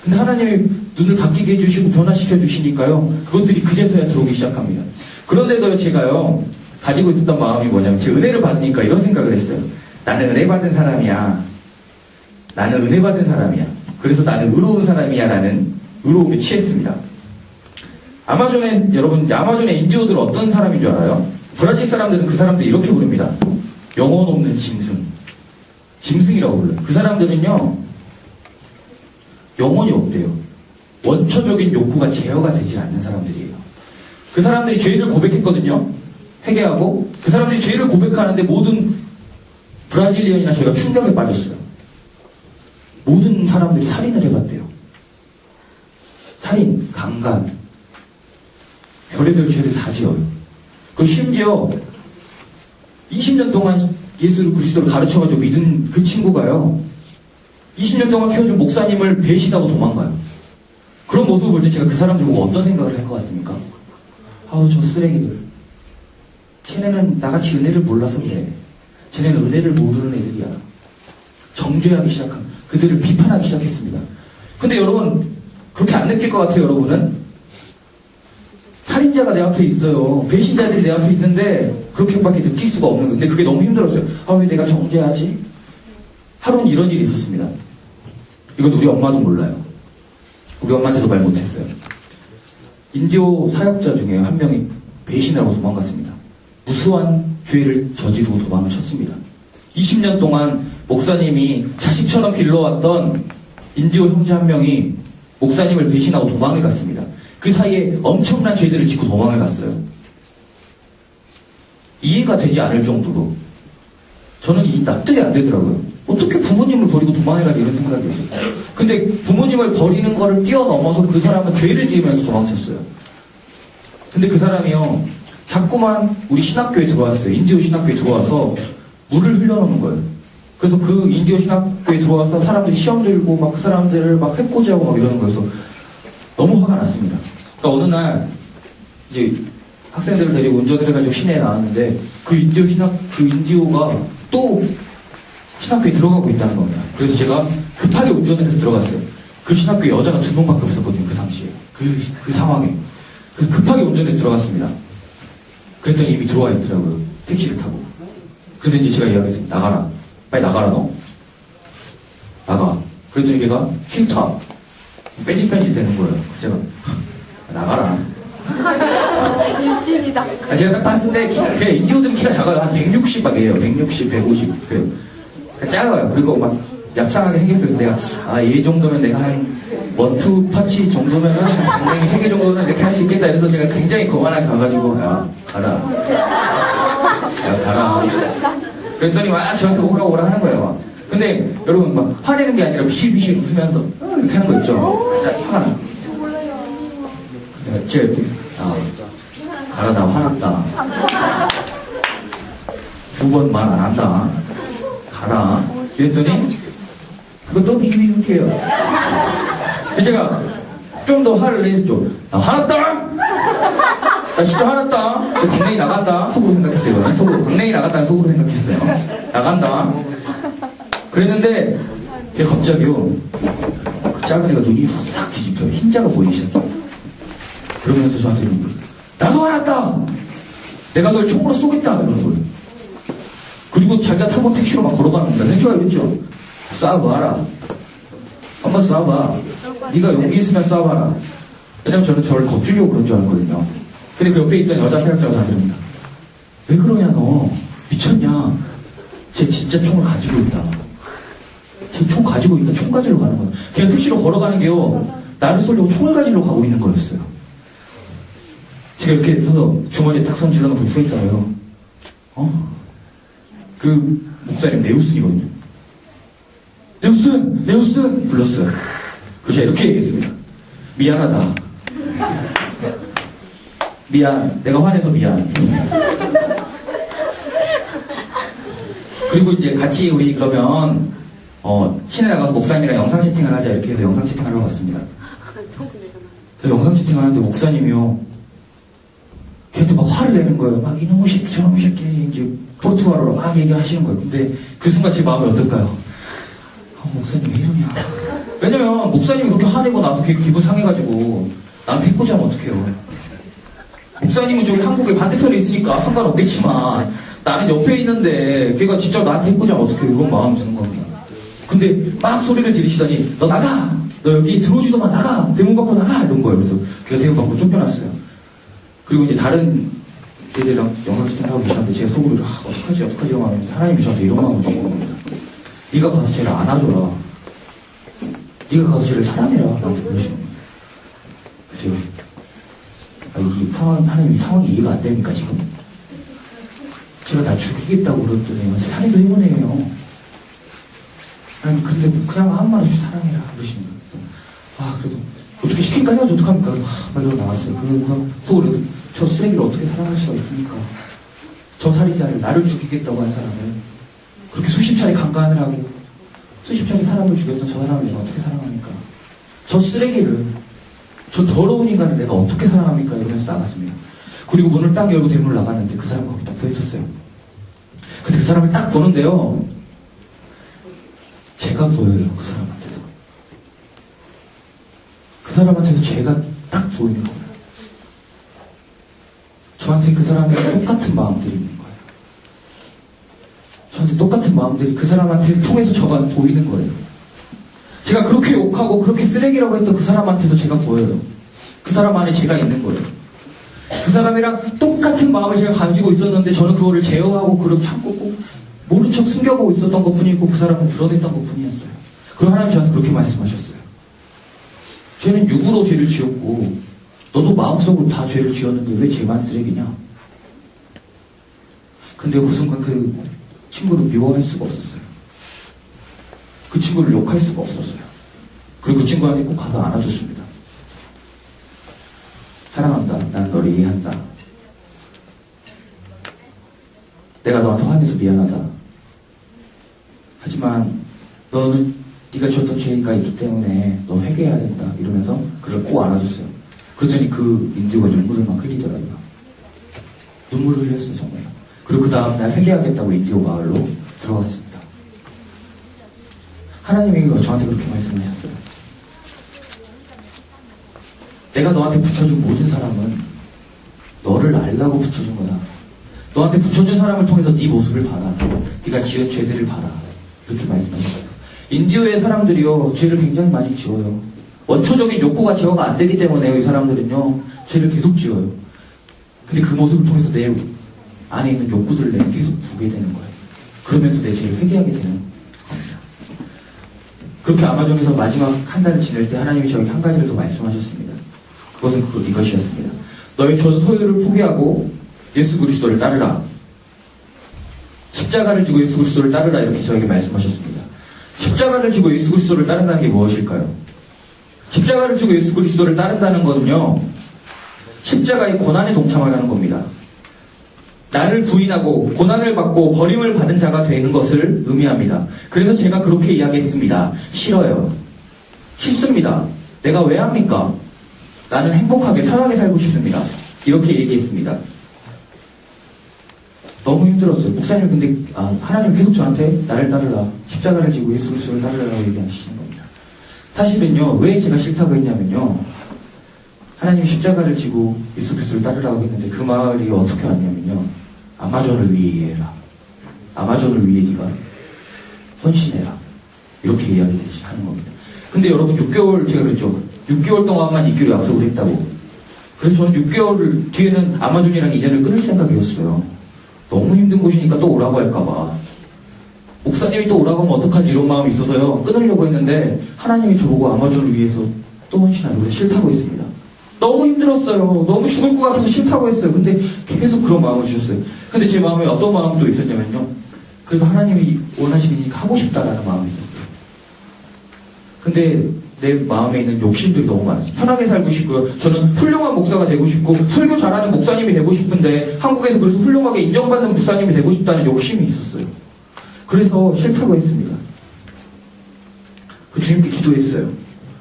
근데 하나님이 눈을 바뀌게 해주시고 변화시켜 주시니까요, 그것들이 그제서야 들어오기 시작합니다. 그런데도 제가요, 가지고 있었던 마음이 뭐냐면, 제 은혜를 받으니까 이런 생각을 했어요. 나는 은혜 받은 사람이야. 나는 은혜 받은 사람이야. 그래서 나는 의로운 사람이야. 라는 의로움에 취했습니다. 여러분, 아마존의 인디오들은 어떤 사람인 줄 알아요? 브라질 사람들은 그 사람들 이렇게 부릅니다. 영혼 없는 짐승. 짐승이라고 불러요. 그 사람들은요, 영혼이 없대요. 원초적인 욕구가 제어가 되지 않는 사람들이에요. 그 사람들이 죄를 고백했거든요. 회개하고 그 사람들이 죄를 고백하는데 모든 브라질리언이나 저희가 충격에 빠졌어요. 모든 사람들이 살인을 해봤대요. 살인, 강간, 별의별 죄를 다 지어요. 그리고 심지어 20년 동안 예수 그리스도를 가르쳐가지고 믿은 그 친구가요, 20년 동안 키워준 목사님을 배신하고 도망가요. 그런 모습을 볼 때 제가 그 사람들 보고 어떤 생각을 할 것 같습니까? 아우, 저 쓰레기들. 쟤네는 나같이 은혜를 몰라서 그래. 쟤네는 은혜를 모르는 애들이야. 정죄하기 시작한, 그들을 비판하기 시작했습니다. 근데 여러분, 그렇게 안 느낄 것 같아요, 여러분은? 살인자가 내 앞에 있어요. 배신자들이 내 앞에 있는데, 그렇게밖에 느낄 수가 없는 건데, 그게 너무 힘들었어요. 아, 왜 내가 정죄하지? 하루는 이런 일이 있었습니다. 이건 우리 엄마도 몰라요. 우리 엄마한테도 말 못했어요. 인디오 사역자 중에 한 명이 배신하고 도망갔습니다. 무수한 죄를 저지르고 도망을 쳤습니다. 20년 동안 목사님이 자식처럼 길러왔던 인디오 형제 한 명이 목사님을 배신하고 도망을 갔습니다. 그 사이에 엄청난 죄들을 짓고 도망을 갔어요. 이해가 되지 않을 정도로 저는 이 납득이 안 되더라고요. 어떻게 부모님을 버리고 도망을 가지, 이런 생각이었어요. 근데 부모님을 버리는 거를 뛰어넘어서 그 사람은 죄를 지으면서 도망쳤어요. 근데 그 사람이요, 자꾸만 우리 신학교에 들어왔어요. 인디오 신학교에 들어와서 물을 흘려놓는 거예요. 그래서 그 인디오 신학교에 들어와서 사람들이 시험 들고 막 그 사람들을 막 해코지하고 막 이러는 거여서 너무 화가 났습니다. 그러니까 어느 날 이제 학생들을 데리고 운전을 해가지고 시내에 나왔는데 그 인디오가 또 신학교에 들어가고 있다는 겁니다. 그래서 제가 급하게 운전을 해서 들어갔어요. 그 신학교에 여자가 2명밖에 없었거든요, 그 당시에. 그 상황에. 그래서 급하게 운전해서 들어갔습니다. 그랬더니 이미 들어와 있더라고요, 택시를 타고. 그래서 이제 제가 이야기했습니다. 나가라. 빨리 나가라, 너. 나가. 그랬더니 걔가 싫다. 뺀질뺀질 되는 거예요. 제가 나가라. 인진이다. 제가 딱 봤을 때 그냥 인디오들은 키가 작아요. 한 160 막이에요. 160, 150 그래요. 작아요. 그리고 막 얍상하게 생겼어요. 내가 이 정도면 내가 한 원투 파치 정도면은 강냉이 3개 정도는 이렇게 할 수 있겠다. 그래서 제가 굉장히 거만하게 가가지고 야 가라. 야 가라. 그랬더니 막 저한테 오라 하는 거예요. 막. 근데 여러분 막 화내는 게 아니라 비실비실 웃으면서 이렇게 하는 거 있죠. 진짜 화가 나. 제가 이렇게 가라, 나 화났다. 2번 말 안 한다. 가라. 이랬더니 그것도 비비비해요. 제가 좀 더 화를 내죠. 나 화났다. 나 진짜 화났다. 강냉이 나간다. 속으로 생각했어요. 속으로 강냉이 나갔다는 속으로 생각했어요. 나간다. 그랬는데 걔가 갑자기요, 그 작은 애가 눈이 싹 뒤집혀요. 흰자가 보이기 시작해요. 그러면서 저한테 이러는 거예요. 나도 화났다. 내가 널 총으로 쏘겠다. 이러는 거예요. 그리고 자기가 타고 택시로 막 걸어가는 겁니다. 택시가 이랬죠. 쏴봐라. 한번 쏴봐. 네가 용기 있으면 쏴봐라. 왜냐면 저는 저를 겁주려고 그런 줄 알거든요. 근데 그 옆에 있던 여자 사역자가 다 그럽니다. 왜 그러냐 너. 미쳤냐. 쟤 진짜 총을 가지고 있다. 쟤 총 가지고 있다. 총 가지러 가는 거야. 걔가 택시로 걸어가는 게요, 나를 쏘려고 총을 가지러 가고 있는 거였어요. 제가 이렇게 서서 주머니에 딱 손 질러놓고 서 있다가요, 그 목사님 네우슨이거든요. 네우슨 불렀어요. 그래서 제가 이렇게 얘기했습니다. 미안하다. 미안. 내가 화내서 미안. 그리고 이제 같이 우리 그러면 시내 나가서 목사님이랑 영상 채팅을 하자, 이렇게 해서 영상 채팅하러 갔습니다. 영상 채팅을 하는데 목사님이요, 걔한테 막 화를 내는 거예요. 막 이놈의 새끼 저놈의 새끼 이제 포르투갈어로 막 얘기하시는 거예요. 근데 그 순간 제 마음이 어떨까요? 목사님 왜 이러냐. 왜냐면 목사님이 그렇게 화내고 나서 기분 상해가지고 나한테 해코지하면 어떡해요. 목사님은 저기 한국의 반대편에 있으니까 상관없겠지만 나는 옆에 있는데 걔가 진짜 나한테 해코지하면 어떡해요. 이런 마음이 드는 겁니다. 근데 막 소리를 지르시더니 너 나가! 너 여기 들어오지도 마. 나가! 대문 밖으로 나가! 이런 거예요. 그래서 걔가 대문 밖으로 쫓겨났어요. 그리고 이제 다른 애들이랑 영상 채팅을 하고 계셨는데 제가 속으로 어떡하지 하고 하는데 하나님이 저한테 이런 마음을 주신 겁니다. 네가 가서 쟤를 안아줘라. 네가 가서 쟤를 사랑해라. 나한테 그러시는 거예요. 그죠? 이 상황, 하나님 이 상황이 이해가 안 됩니까, 지금? 제가 나 죽이겠다고 그랬더니 살인도 해보네요. 아니, 근데 그냥 한 말 없이 사랑해라. 그러시는 거예요. 그래도 어떻게 시킬까 해야지 어떡합니까? 막 이러고 나왔어요. 그래서 속으로 저 쓰레기를 어떻게 사랑할 수가 있습니까? 저 살인자를, 나를 죽이겠다고 한 사람을 그렇게 수십 차례 강간을 하고 수십 차례 사람을 죽였던 저 사람을 내가 어떻게 사랑합니까? 저 쓰레기를, 저 더러운 인간을 내가 어떻게 사랑합니까? 이러면서 나갔습니다. 그리고 문을 딱 열고 대문을 나갔는데 그 사람이 거기 딱 서 있었어요. 근데 그 사람을 딱 보는데요, 제가 보여요. 그 사람한테서. 그 사람한테서 제가 딱 보이는 거예요. 저한테 그 사람이랑 똑같은 마음들이 있는 거예요. 저한테 똑같은 마음들이 그 사람한테 통해서 저가 보이는 거예요. 제가 그렇게 욕하고 그렇게 쓰레기라고 했던 그 사람한테도 제가 보여요. 그 사람 안에 제가 있는 거예요. 그 사람이랑 똑같은 마음을 제가 가지고 있었는데 저는 그거를 제어하고 그렇게 참고 모른 척 숨겨보고 있었던 것 뿐이고 그 사람은 드러냈던 것 뿐이었어요. 그리고 하나님 저한테 그렇게 말씀하셨어요. 죄는 육으로 죄를 지었고 너도 마음속으로 다 죄를 지었는데 왜 죄만 쓰레기냐? 근데 그 순간 그 친구를 미워할 수가 없었어요. 그 친구를 욕할 수가 없었어요. 그리고 그 친구한테 꼭 가서 안아줬습니다. 사랑한다. 난 너를 이해한다. 내가 너한테 화내서 미안하다. 하지만 너는 네가 지었던 죄가 있기 때문에 너 회개해야 된다. 이러면서 그를 꼭 안아줬어요. 그랬더니 그 인디오가 눈물을 막 흘리더라고요. 눈물을 흘렸어요, 정말. 그리고 그 다음 날 회개하겠다고 인디오 마을로 들어갔습니다. 하나님이 저한테 그렇게 말씀하셨어요. 내가 너한테 붙여준 모든 사람은 너를 알라고 붙여준 거다. 너한테 붙여준 사람을 통해서 네 모습을 봐라. 네가 지은 죄들을 봐라. 이렇게 말씀하셨어요. 인디오의 사람들이요, 죄를 굉장히 많이 지어요. 원초적인 욕구가 제어가 안 되기 때문에 이 사람들은요, 죄를 계속 지어요. 근데 그 모습을 통해서 내 안에 있는 욕구들을 내가 계속 보게 되는 거예요. 그러면서 내 죄를 회개하게 되는 겁니다. 그렇게 아마존에서 마지막 한 달을 지낼 때 하나님이 저에게 한 가지를 더 말씀하셨습니다. 그것은 이것이었습니다. 너의 전 소유를 포기하고 예수 그리스도를 따르라. 십자가를 지고 예수 그리스도를 따르라. 이렇게 저에게 말씀하셨습니다. 십자가를 지고 예수 그리스도를 따른다는 게 무엇일까요? 십자가를 지고 예수 그리스도를 따른다는 것은요, 십자가의 고난에 동참하라는 겁니다. 나를 부인하고 고난을 받고 버림을 받은 자가 되는 것을 의미합니다. 그래서 제가 그렇게 이야기했습니다. 싫어요. 싫습니다. 내가 왜 합니까? 나는 행복하게 편하게 살고 싶습니다. 이렇게 얘기했습니다. 너무 힘들었어요. 목사님 근데 하나님 계속 저한테 나를 따르라, 십자가를 지고 예수 그리스도를 따르라고 얘기하시는 겁니다. 사실은요, 왜 제가 싫다고 했냐면요, 하나님 십자가를 지고 예수 그리스도를 따르라고 했는데 그 말이 어떻게 왔냐면요, 아마존을 위해 이해해라. 아마존을 위해 네가 헌신해라. 이렇게 이야기하는 겁니다. 근데 여러분 6개월 제가 그랬죠. 6개월 동안만 있기로 약속을 했다고. 그래서 저는 6개월 뒤에는 아마존이랑 인연을 끊을 생각이었어요. 너무 힘든 곳이니까 또 오라고 할까봐. 목사님이 또 오라고 하면 어떡하지 이런 마음이 있어서요. 끊으려고 했는데 하나님이 저보고 아마존을 위해서 또 헌신하려고 해서 싫다고 했습니다. 너무 힘들었어요. 너무 죽을 것 같아서 싫다고 했어요. 근데 계속 그런 마음을 주셨어요. 근데 제 마음에 어떤 마음도 있었냐면요, 그래도 하나님이 원하시니까 하고 싶다라는 마음이 있었어요. 근데 내 마음에 있는 욕심들이 너무 많았어요. 편하게 살고 싶고요. 저는 훌륭한 목사가 되고 싶고 설교 잘하는 목사님이 되고 싶은데 한국에서 그래서 훌륭하게 인정받는 목사님이 되고 싶다는 욕심이 있었어요. 그래서 싫다고 했습니다. 그 주님께 기도했어요.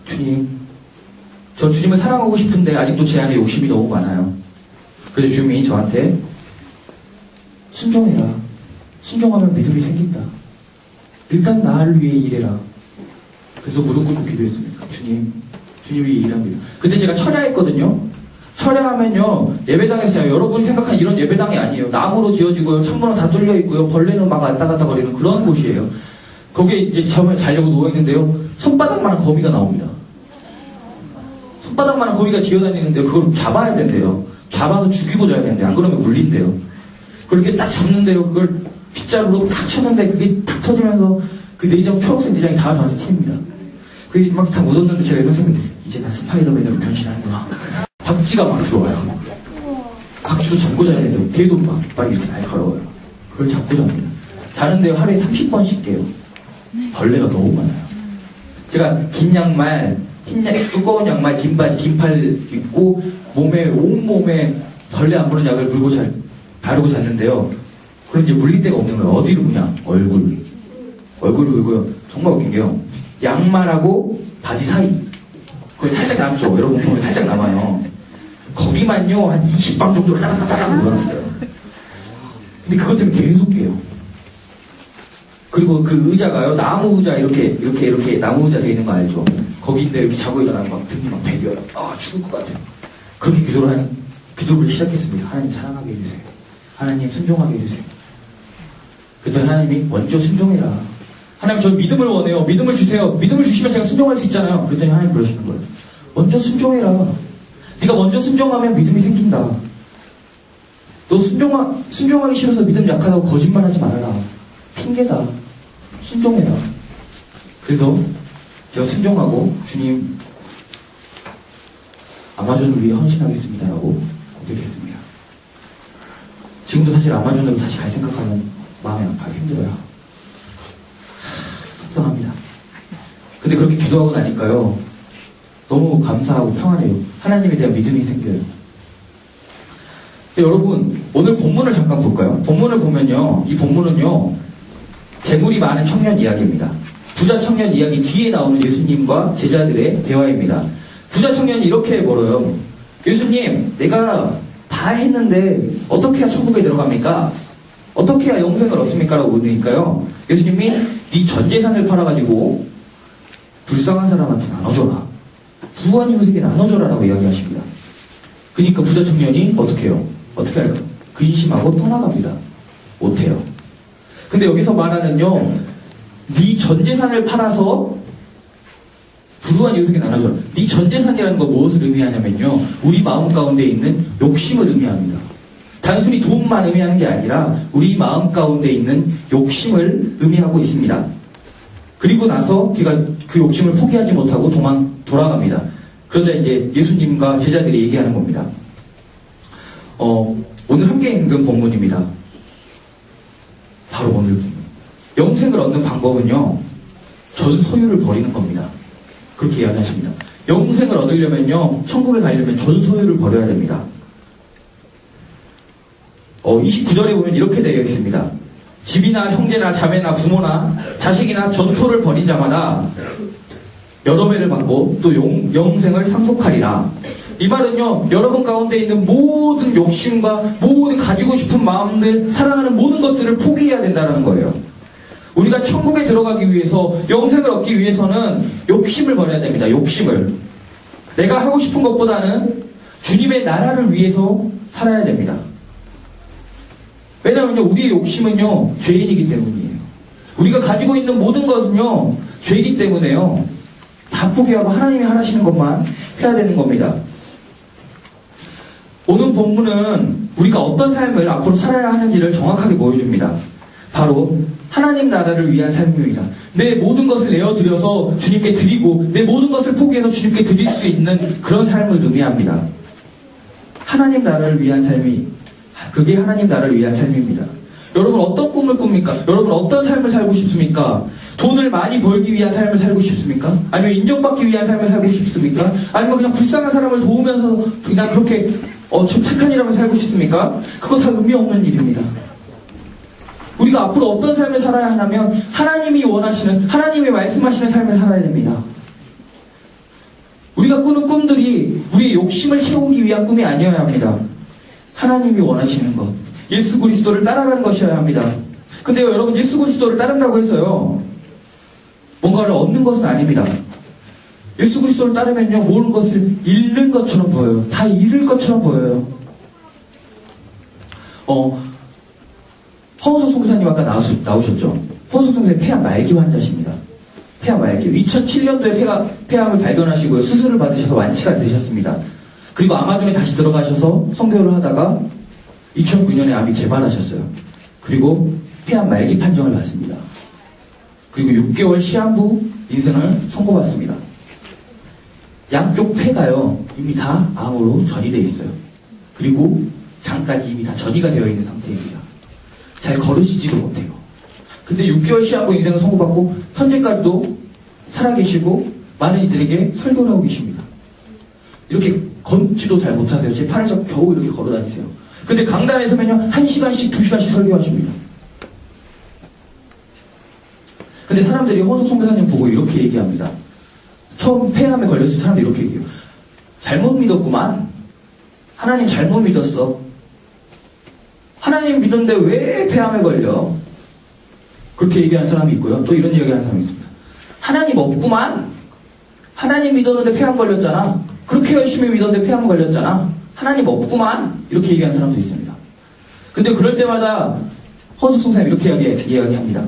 주님, 저 주님을 사랑하고 싶은데 아직도 제 안에 욕심이 너무 많아요. 그래서 주님이 저한테 순종해라. 순종하면 믿음이 생긴다. 일단 나를 위해 일해라. 그래서 무릎 꿇고 기도했습니다. 주님이 일합니다. 근데 제가 철야했거든요. 철야하면요, 예배당에서 여러분이 생각한 이런 예배당이 아니에요. 나무로 지어지고요, 창문은 다 뚫려 있고요, 벌레는 막 왔다 갔다 거리는 그런 곳이에요. 거기에 이제 처음에 자려고 누워있는데요, 손바닥만한 거미가 나옵니다. 손바닥만한 거미가 기어다니는데 그걸 잡아야 된대요. 잡아서 죽이고 자야 된대요. 안 그러면 물린대요. 그렇게 딱 잡는데요, 그걸 빗자루로 탁 쳤는데 그게 탁 터지면서 그 내장, 초록색 내장이 다 저한테 튑니다. 그게 막 다 묻었는데 제가 이런 생각, 이제 난 스파이더맨으로 변신하는구나. 박쥐가 막 들어와요. 박쥐도 잡고 자야 돼도 걔도 막 이빨이 이렇게 날카로워요. 그걸 잡고 잡니다. 자는데 하루에 30번씩 깨요. 벌레가 너무 많아요. 제가 긴 양말, 두꺼운 양말, 긴 바지, 긴팔 입고 온몸에 벌레 안 무는 약을 바르고 잤는데요. 그런지 물릴 데가 없는 거예요. 어디로 무냐? 얼굴을 긁고요. 정말 웃긴 게요. 양말하고 바지 사이. 거기 살짝 남죠. 여러분 보면 살짝 남아요. 거기만요, 한 20방 정도로 따닥따닥 물어놨어요. 근데 그것 때문에 계속 깨요. 그리고 그 의자가요, 나무 의자 이렇게 나무 의자 돼 있는 거 알죠? 거기인데 이렇게 자고 일어나면 막 등이 막 베겨요. 아, 죽을 것 같아요. 그렇게 기도를 시작했습니다. 하나님 사랑하게 해주세요. 하나님 순종하게 해주세요. 그랬더니 하나님이 먼저 순종해라. 하나님 저 믿음을 원해요. 믿음을 주세요. 믿음을 주시면 제가 순종할 수 있잖아요. 그랬더니 하나님 그러시는 거예요. 먼저 순종해라. 네가 먼저 순종하면 믿음이 생긴다. 너 순종하기 싫어서 믿음 약하다고 거짓말하지 말아라. 핑계다. 순종해라. 그래서 제가 순종하고 주님 아마존을 위해 헌신하겠습니다라고 고백했습니다. 지금도 사실 아마존으로 다시 갈 생각하면 마음이 아파요. 힘들어요. 속상합니다. 근데 그렇게 기도하고 나니까요, 너무 감사하고 평안해요. 하나님에 대한 믿음이 생겨요. 여러분, 오늘 본문을 잠깐 볼까요? 본문을 보면요, 이 본문은요, 재물이 많은 청년 이야기입니다. 부자 청년 이야기 뒤에 나오는 예수님과 제자들의 대화입니다. 부자 청년이 이렇게 물어요. 예수님, 내가 다 했는데 어떻게 해야 천국에 들어갑니까? 어떻게 해야 영생을 얻습니까? 라고 물으니까요, 예수님이 네 전 재산을 팔아가지고 불쌍한 사람한테 나눠줘라. 부한 이웃에게 나눠줘라 라고 이야기하십니다. 그러니까 부자 청년이 어떻게 해요? 어떻게 할까요? 근심하고 떠나갑니다. 못해요. 근데 여기서 말하는요, 네 전 재산을 팔아서 불우한 이웃에게 나눠줘라. 네 전 재산이라는 건 무엇을 의미하냐면요, 우리 마음 가운데 있는 욕심을 의미합니다. 단순히 돈만 의미하는 게 아니라 우리 마음 가운데 있는 욕심을 의미하고 있습니다. 그리고 나서 그가 그 욕심을 포기하지 못하고 돌아갑니다. 그러자 이제 예수님과 제자들이 얘기하는 겁니다. 오늘 함께 읽은 본문입니다. 바로 오늘 영생을 얻는 방법은요, 전 소유를 버리는 겁니다. 그렇게 이야기하십니다. 영생을 얻으려면요, 천국에 가려면 전 소유를 버려야 됩니다. 29절에 보면 이렇게 되어 있습니다. 집이나 형제나 자매나 부모나 자식이나 전토를 벌인 자마다 여러 배를 받고 또 영생을 상속하리라. 이 말은요, 여러분 가운데 있는 모든 욕심과 모든 가지고 싶은 마음들, 사랑하는 모든 것들을 포기해야 된다는 거예요. 우리가 천국에 들어가기 위해서, 영생을 얻기 위해서는 욕심을 버려야 됩니다. 욕심을. 내가 하고 싶은 것보다는 주님의 나라를 위해서 살아야 됩니다. 왜냐하면요, 우리의 욕심은요, 죄인이기 때문이에요. 우리가 가지고 있는 모든 것은요, 죄이기 때문에요, 다 포기하고 하나님이 하시는 것만 해야 되는 겁니다. 오늘 본문은 우리가 어떤 삶을 앞으로 살아야 하는지를 정확하게 보여줍니다. 바로 하나님 나라를 위한 삶입니다. 내 모든 것을 내어드려서 주님께 드리고 내 모든 것을 포기해서 주님께 드릴 수 있는 그런 삶을 의미합니다. 하나님 나라를 위한 삶이, 그게 하나님 나라를 위한 삶입니다. 여러분 어떤 꿈을 꿉니까? 여러분 어떤 삶을 살고 싶습니까? 돈을 많이 벌기 위한 삶을 살고 싶습니까? 아니면 인정받기 위한 삶을 살고 싶습니까? 아니면 그냥 불쌍한 사람을 도우면서 그냥 그렇게 좀 착한 일하면 살고 싶습니까? 그거 다 의미 없는 일입니다. 우리가 앞으로 어떤 삶을 살아야 하냐면 하나님이 원하시는, 하나님이 말씀하시는 삶을 살아야 됩니다. 우리가 꾸는 꿈들이 우리의 욕심을 채우기 위한 꿈이 아니어야 합니다. 하나님이 원하시는 것, 예수 그리스도를 따라가는 것이어야 합니다. 근데요, 여러분, 예수 그리스도를 따른다고 해서요, 뭔가를 얻는 것은 아닙니다. 예수 그리스도를 따르면요, 모든 것을 잃는 것처럼 보여요. 다 잃을 것처럼 보여요. 허우석 송사님 아까 나오셨죠? 허우석 송사님 폐암 말기 환자십니다. 폐암 말기. 2007년도에 폐암을 발견하시고요, 수술을 받으셔서 완치가 되셨습니다. 그리고 아마존에 다시 들어가셔서 선교를 하다가 2009년에 암이 재발하셨어요. 그리고 폐암 말기 판정을 받습니다. 그리고 6개월 시한부 인생을 선고받습니다. 양쪽 폐가요 이미 다 암으로 전이되어 있어요. 그리고 장까지 이미 다 전이가 되어 있는 상태입니다. 잘 걸으시지도 못해요. 근데 6개월 시한부 인생을 선고받고 현재까지도 살아계시고 많은 이들에게 설교를 하고 계십니다. 이렇게 걷지도 잘 못하세요. 제 팔을 잡고 겨우 이렇게 걸어다니세요. 근데 강단에 서면요 1시간씩 2시간씩 설교하십니다. 근데 사람들이 허석 선교사님 보고 이렇게 얘기합니다. 처음 폐암에 걸렸을 때 사람들이 이렇게 얘기해요. 잘못 믿었구만. 하나님 잘못 믿었어. 하나님 믿었는데 왜 폐암에 걸려? 그렇게 얘기하는 사람이 있고요. 또 이런 얘기하는 사람이 있습니다. 하나님 없구만. 하나님 믿었는데 폐암 걸렸잖아. 그렇게 열심히 믿었는데 폐암 걸렸잖아. 하나님 없구만. 이렇게 얘기하는 사람도 있습니다. 근데 그럴 때마다 허석 선생님이 이렇게 이야기합니다.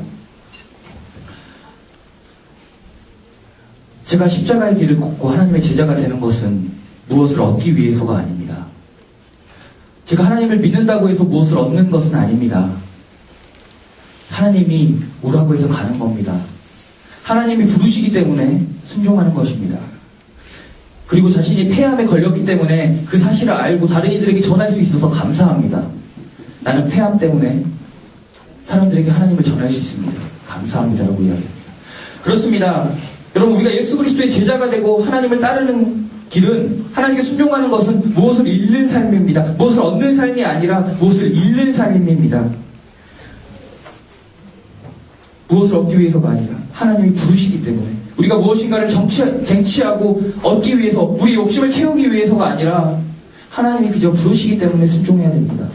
제가 십자가의 길을 걷고 하나님의 제자가 되는 것은 무엇을 얻기 위해서가 아닙니다. 제가 하나님을 믿는다고 해서 무엇을 얻는 것은 아닙니다. 하나님이 오라고 해서 가는 겁니다. 하나님이 부르시기 때문에 순종하는 것입니다. 그리고 자신이 폐암에 걸렸기 때문에 그 사실을 알고 다른 이들에게 전할 수 있어서 감사합니다. 나는 폐암 때문에 사람들에게 하나님을 전할 수 있습니다. 감사합니다라고 이야기합니다. 그렇습니다. 여러분, 우리가 예수 그리스도의 제자가 되고 하나님을 따르는 길은, 하나님께 순종하는 것은 무엇을 잃는 삶입니다. 무엇을 얻는 삶이 아니라 무엇을 잃는 삶입니다. 무엇을 얻기 위해서가 아니라 하나님이 부르시기 때문에, 우리가 무엇인가를 쟁취하고 얻기 위해서, 우리 욕심을 채우기 위해서가 아니라 하나님이 그저 부르시기 때문에 순종해야 됩니다.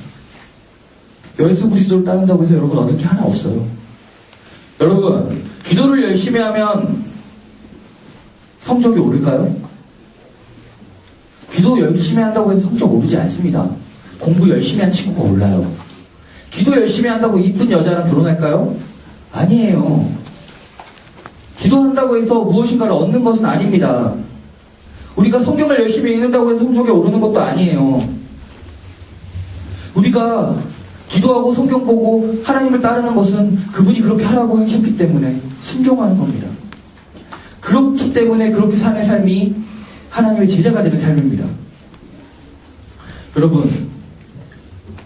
예수 그리스도를 따른다고 해서 여러분 얻을 게 하나 없어요. 여러분, 기도를 열심히 하면 성적이 오를까요? 기도 열심히 한다고 해서 성적 오르지 않습니다. 공부 열심히 한 친구가 올라요. 기도 열심히 한다고 이쁜 여자랑 결혼할까요? 아니에요. 기도한다고 해서 무엇인가를 얻는 것은 아닙니다. 우리가 성경을 열심히 읽는다고 해서 성적이 오르는 것도 아니에요. 우리가 기도하고 성경 보고 하나님을 따르는 것은 그분이 그렇게 하라고 하셨기 때문에 순종하는 겁니다. 그렇기 때문에 그렇게 사는 삶이 하나님의 제자가 되는 삶입니다. 여러분,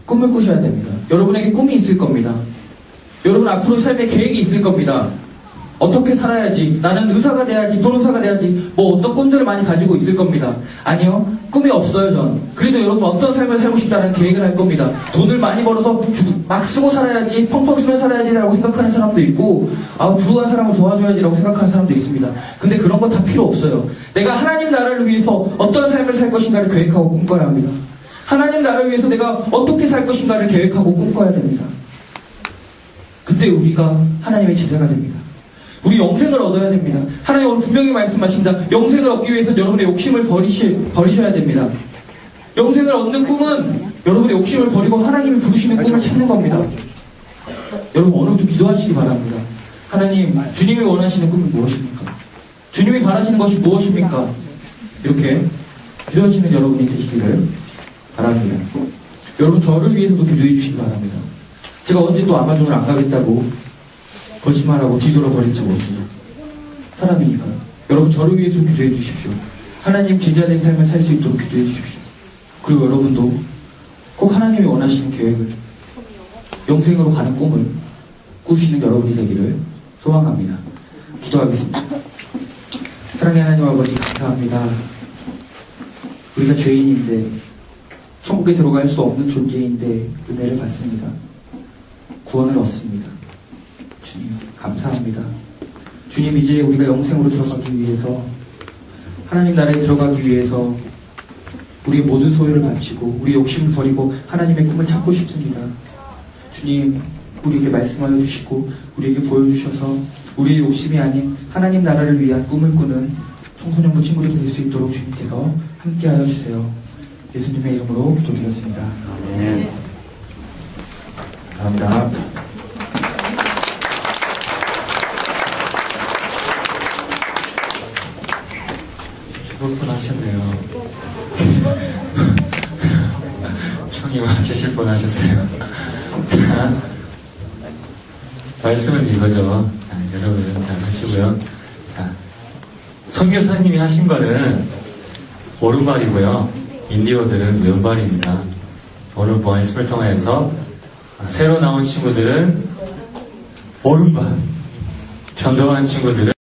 꿈을 꾸셔야 됩니다. 여러분에게 꿈이 있을 겁니다. 여러분 앞으로 삶의 계획이 있을 겁니다. 어떻게 살아야지, 나는 의사가 돼야지, 변호사가 돼야지, 뭐 어떤 꿈들을 많이 가지고 있을 겁니다. 아니요, 꿈이 없어요. 전 그래도 여러분 어떤 삶을 살고 싶다는 계획을 할 겁니다. 돈을 많이 벌어서 막 쓰고 살아야지, 펑펑 쓰며 살아야지 라고 생각하는 사람도 있고, 부유한 사람을 도와줘야지 라고 생각하는 사람도 있습니다. 근데 그런 거 다 필요 없어요. 내가 하나님 나라를 위해서 어떤 삶을 살 것인가를 계획하고 꿈꿔야 합니다. 하나님 나라를 위해서 내가 어떻게 살 것인가를 계획하고 꿈꿔야 됩니다. 그때 우리가 하나님의 제자가 됩니다. 우리 영생을 얻어야 됩니다. 하나님 오늘 분명히 말씀하십니다. 영생을 얻기 위해서 여러분의 욕심을 버리셔야 됩니다. 영생을 얻는 꿈은 여러분의 욕심을 버리고 하나님이 부르시는 꿈을 찾는 겁니다. 여러분, 오늘도 기도하시기 바랍니다. 하나님, 주님이 원하시는 꿈이 무엇입니까? 주님이 바라시는 것이 무엇입니까? 이렇게 기도하시는 여러분이 되시기를 바랍니다. 여러분, 저를 위해서도 기도해 주시기 바랍니다. 제가 언제 또 아마존을 안 가겠다고 거짓말하고 뒤돌아버릴지 모르죠. 사람이니까요. 여러분, 저를 위해서 기도해 주십시오. 하나님 제자된 삶을 살 수 있도록 기도해 주십시오. 그리고 여러분도 꼭 하나님이 원하시는 계획을, 영생으로 가는 꿈을 꾸시는 여러분이 되기를 소망합니다. 기도하겠습니다. 사랑의 하나님 아버지, 감사합니다. 우리가 죄인인데, 천국에 들어갈 수 없는 존재인데 은혜를 받습니다. 구원을 얻습니다. 주님, 감사합니다. 주님, 이제 우리가 영생으로 들어가기 위해서, 하나님 나라에 들어가기 위해서 우리의 모든 소유를 바치고 우리 욕심을 버리고 하나님의 꿈을 찾고 싶습니다. 주님, 우리에게 말씀하여 주시고 우리에게 보여주셔서 우리의 욕심이 아닌 하나님 나라를 위한 꿈을 꾸는 청소년부 친구들이 될 수 있도록 주님께서 함께하여 주세요. 예수님의 이름으로 기도드렸습니다. 네. 감사합니다. 죽을 뻔하셨네요. 총이 맞으실 뻔하셨어요. 자, 말씀은 이거죠. 여러분 잘 하시고요. 자, 선교사님이 하신 거는 오른발이고요. 인디어들은 왼발입니다. 오늘 말씀을 통해서 새로 나온 친구들은 오른발, 전도한 친구들은